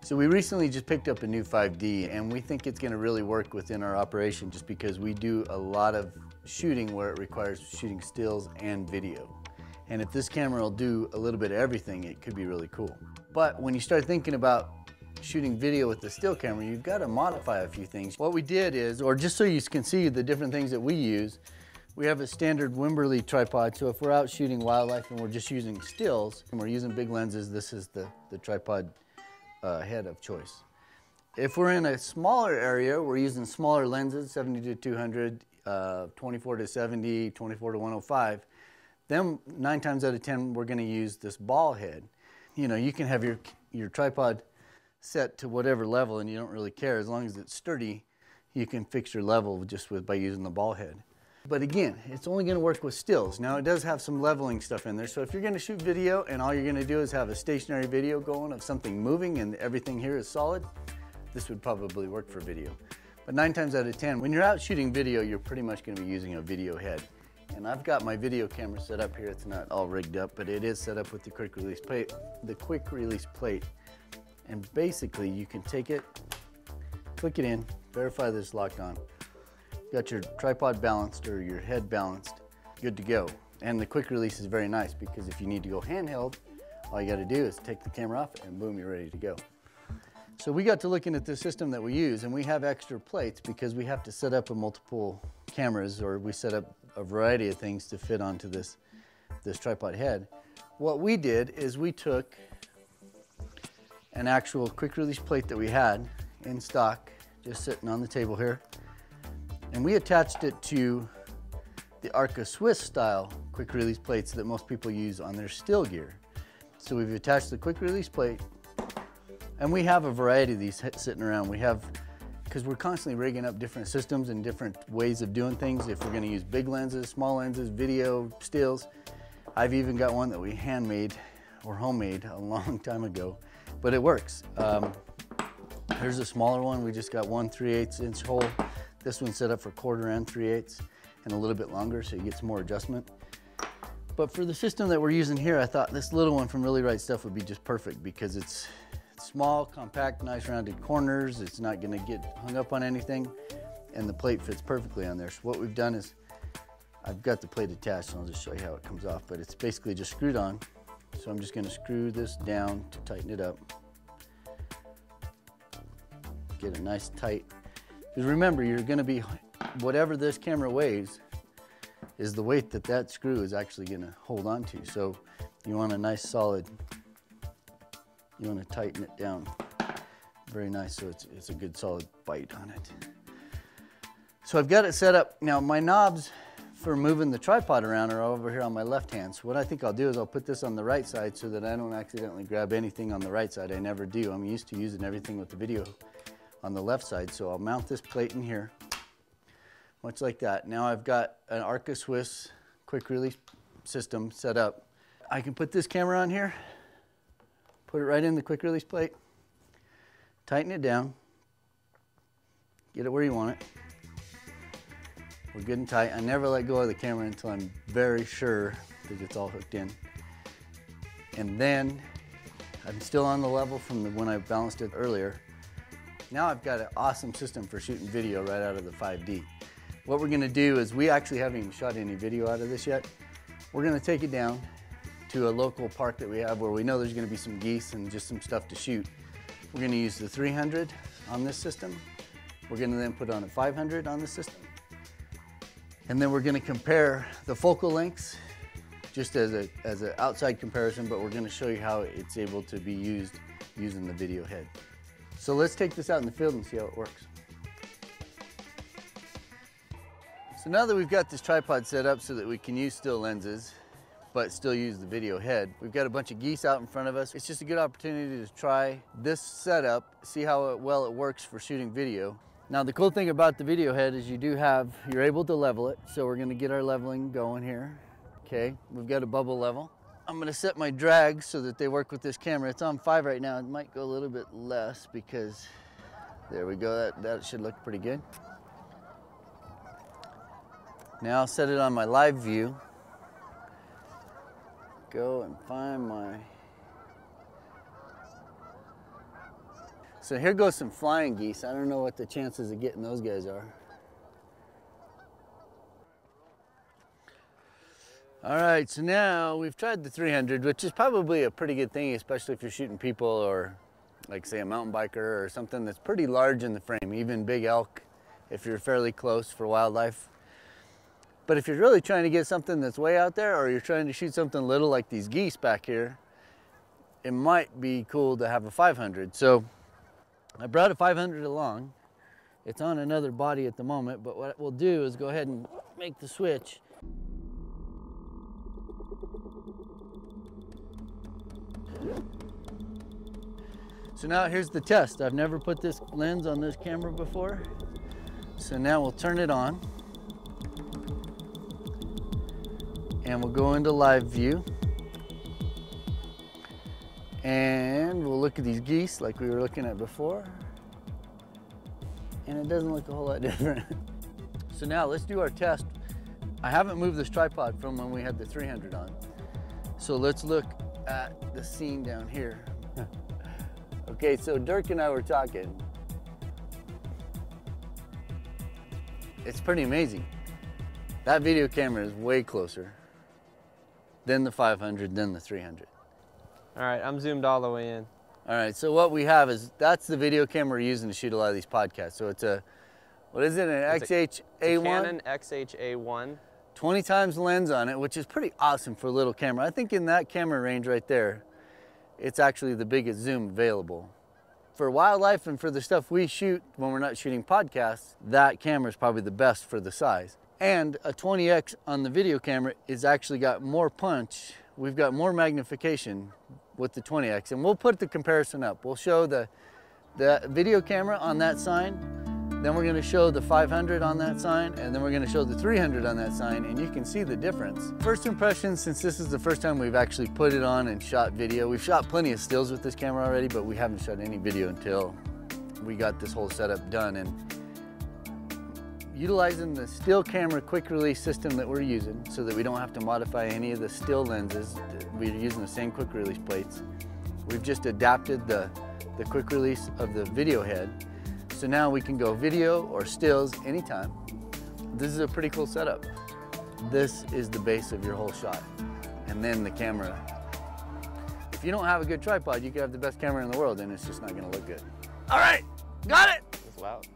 So we recently just picked up a new 5D, and we think it's going to really work within our operation just because we do a lot of shooting where it requires shooting stills and video. And if this camera will do a little bit of everything, it could be really cool. But when you start thinking about shooting video with the still camera, you've got to modify a few things. What we did is, or just so you can see the different things that we use, we have a standard Wimberley tripod. So if we're out shooting wildlife and we're just using stills and we're using big lenses, this is the tripod head of choice. If we're in a smaller area, we're using smaller lenses, 70 to 200, 24 to 70, 24 to 105. Then 9 times out of 10, we're going to use this ball head. You know, you can have your tripod set to whatever level and you don't really care. As long as it's sturdy, you can fix your level just by using the ball head. But again, it's only going to work with stills. Now it does have some leveling stuff in there. So if you're going to shoot video and all you're going to do is have a stationary video going of something moving and everything here is solid, this would probably work for video. But 9 times out of 10, when you're out shooting video, you're pretty much going to be using a video head. And I've got my video camera set up here. It's not all rigged up, but it is set up with the quick release plate. And basically you can take it, click it in, verify that it's locked on. Got your tripod balanced or your head balanced, good to go. And the quick release is very nice because if you need to go handheld, all you got to do is take the camera off and boom, you're ready to go. So we got to looking at the system that we use, and we have extra plates because we have to set up multiple cameras, or we set up a variety of things to fit onto this tripod head. What we did is we took an actual quick release plate that we had in stock, just sitting on the table here, and we attached it to the Arca Swiss style quick release plates that most people use on their still gear. So we've attached the quick release plate, and we have a variety of these sitting around. We have, because we're constantly rigging up different systems and different ways of doing things. If we're going to use big lenses, small lenses, video, stills. I've even got one that we handmade or homemade a long time ago, but it works. Here's a smaller one. We just got one 3/8 inch hole. This one's set up for 1/4 and 3/8 and a little bit longer, so you get some more adjustment. But for the system that we're using here, I thought this little one from Really Right Stuff would be just perfect because it's small, compact, nice rounded corners. It's not gonna get hung up on anything, and the plate fits perfectly on there. So what we've done is, I've got the plate attached, and I'll just show you how it comes off, but it's basically just screwed on. So I'm just gonna screw this down to tighten it up. Get it nice tight. Because remember, you're gonna be, whatever this camera weighs is the weight that screw is actually gonna hold on to. So you want a nice solid, you want to tighten it down very nice so it's a good solid bite on it. So I've got it set up. Now my knobs for moving the tripod around are over here on my left hand. So what I think I'll do is I'll put this on the right side so that I don't accidentally grab anything on the right side. I never do. I'm used to using everything with the video on the left side. So I'll mount this plate in here, much like that. Now I've got an Arca Swiss quick release system set up. I can put this camera on here, put it right in the quick release plate, tighten it down, get it where you want it. We're good and tight. I never let go of the camera until I'm very sure that it's all hooked in. And then I'm still on the level from when I balanced it earlier. Now I've got an awesome system for shooting video right out of the 5D. What we're gonna do is, we actually haven't even shot any video out of this yet. We're gonna take it down to a local park that we have where we know there's going to be some geese and just some stuff to shoot. We're going to use the 300 on this system. We're going to then put on a 500 on the system. And then we're going to compare the focal lengths just as an outside comparison, but we're going to show you how it's able to be used using the video head. So let's take this out in the field and see how it works. So now that we've got this tripod set up so that we can use still lenses, but still use the video head, we've got a bunch of geese out in front of us. It's just a good opportunity to try this setup, see how well it works for shooting video. Now the cool thing about the video head is you're able to level it. So we're gonna get our leveling going here. Okay, we've got a bubble level. I'm gonna set my drags so that they work with this camera. It's on 5 right now. It might go a little bit less because, there we go, that should look pretty good. Now I'll set it on my live view. Go and find my So here goes some flying geese. I don't know what the chances of getting those guys are. All right, so now we've tried the 300, which is probably a pretty good thing, especially if you're shooting people or like say a mountain biker or something that's pretty large in the frame, even big elk if you're fairly close for wildlife. But if you're really trying to get something that's way out there, or you're trying to shoot something little like these geese back here, it might be cool to have a 500. So I brought a 500 along. It's on another body at the moment, but what we'll do is go ahead and make the switch. So now here's the test. I've never put this lens on this camera before. So now we'll turn it on. And we'll go into live view. And we'll look at these geese like we were looking at before. And it doesn't look a whole lot different. So now let's do our test. I haven't moved this tripod from when we had the 300 on. So let's look at the scene down here. Okay, so Dirk and I were talking. It's pretty amazing. That video camera is way closer than the 500, than the 300. All right, I'm zoomed all the way in. All right, so what we have is, that's the video camera we're using to shoot a lot of these podcasts. So it's a, what is it, an XH-A1? It's a Canon XH-A1. 20 times lens on it, which is pretty awesome for a little camera. I think in that camera range right there, it's actually the biggest zoom available. For wildlife and for the stuff we shoot when we're not shooting podcasts, that camera is probably the best for the size. And a 20X on the video camera is actually got more punch. We've got more magnification with the 20X, and we'll put the comparison up. We'll show the video camera on that sign, then we're gonna show the 500 on that sign, and then we're gonna show the 300 on that sign, and you can see the difference. First impressions, since this is the first time we've actually put it on and shot video, we've shot plenty of stills with this camera already, but we haven't shot any video until we got this whole setup done. And utilizing the still camera quick release system that we're using so that we don't have to modify any of the still lenses, we're using the same quick release plates. We've just adapted the quick release of the video head. So now we can go video or stills anytime. This is a pretty cool setup. This is the base of your whole shot. And then the camera. If you don't have a good tripod, you can have the best camera in the world and it's just not gonna look good. All right, got it. It's loud.